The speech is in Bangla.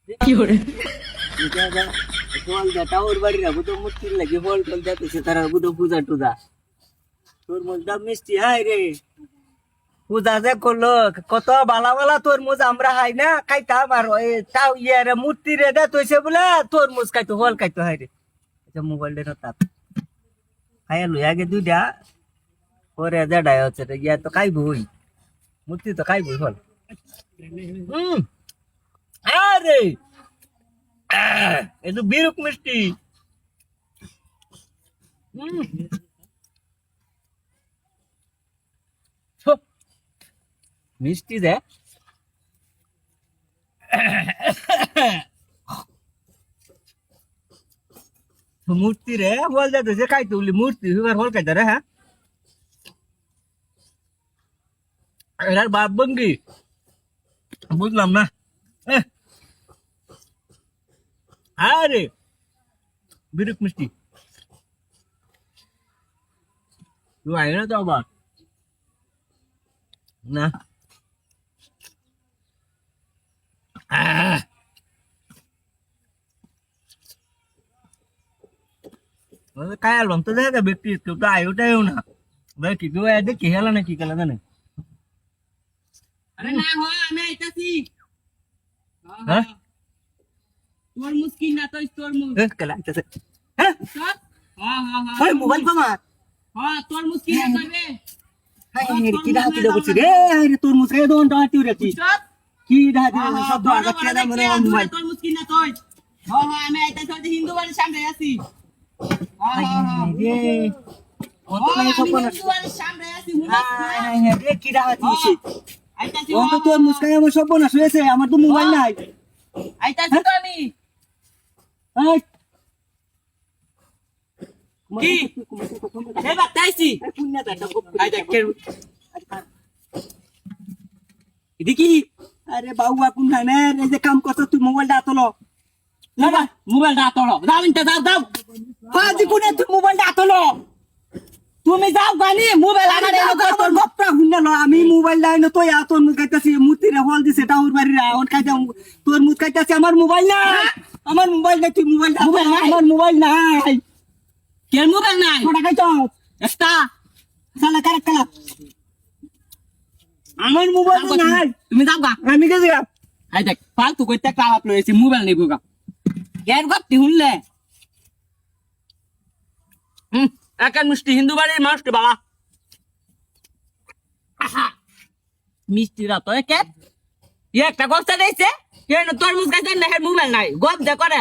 কি করে ফল দেটা ওর বাড়ি রাখবো তো মুক্তির লাগে ফল টল দিতেছে তারা বুধ পূজা টুজা তরমুজ দাম মিষ্টি হাই রে পূজা যে করলো কত বালা বালা তরমুজ আমরা হাই না খাইতাম আর তাও ইয়ে মূর্তি রে দে তৈছে বলে তরমুজ খাইতো ফল খাইতো হাই রে মোবাইল ডে তাপ খাইয়া লই আগে দুইটা পরে যেটাই হচ্ছে ইয়া তো খাইবই মূর্তি তো খাইবই ফল আরে এ তো বিরুক মিষ্টি মিষ্টি দে মূর্তি রে বল যাতে খাইতে বলি মূর্তি হল খাইতে রে হ্যাঁ এটার বাপ ভঙ্গি বুঝলাম না আরে বিরুক মিষ্টি তুই আয় না তো আবার না काय अल्बम तो देखा व्यक्ति तो आयो टाइम ना भाई की गयो ऐसे की हेला ना की कला ना আরে না হয় আমি আইতাছি हां তোর মুস্কিন না তো তোর মুস कला ऐसे हैं হ্যাঁ হ্যাঁ হ্যাঁ ओए मोबाइल को मार হ্যাঁ তোর মুস্কিন না কইবে हाय रे की राती दो कुछ रे हाय रे तोर मुसके दोन टाटी रहती की राती सब तो आगे के ना मेरे मोबाइल তোর মুস্কিন না তোর হ্যাঁ হ্যাঁ আমি আইতাছি হিন্দু বাড়ির সামনে আছি हाय रे ओ तो नहीं सब ना হিন্দু বাড়ির সামনে আছি हाय रे की राती से আইতাছি ও তো তোর মুসকে আমার সব না শুয়েছে আমার তো মোবাইল নাই আইতাছি তো আমি হাই কি এ বাতাইছি পুণ্য দাটা আই দেখ দেখি আরে বাউয়া কোন না এই যে কাম করছ তুই মোবাইলটা আতলো না না মোবাইলটা তোলো যাও ইনতে যাও যাও পাজি কোনে তুই মোবাইলটা আতলো তুমি যাও গানি মোবাইল আমার তোর গপ্পা হুন্না আমি মোবাইল লাইন তো ইয়া তোর মুখ কাইতাছি মুতি রে হল দিছে টাউর বাড়ি রা অন কাইতা তোর মুখ কাইতাছি আমার মোবাইল না আমার মোবাইল নাই তুই মোবাইল আমার মোবাইল নাই কেন মোবাইল নাই কোটা কাইছ একটা সালা কারেক্ট কালা আমার মোবাইল নাই তুমি যাও গা আমি গেছি গা আই দেখ ফালতু কইতে কালাপ লইছি মোবাইল নেব গা কেন গপ্তি হুনলে একান মিষ্টি হিন্দু বাড়ির মানুষকে বাবা মিষ্টিরা তো একে একটা গপ্তা দিয়েছে কেন তরমুজ গাছের না মোবাইল নাই গপ দে করে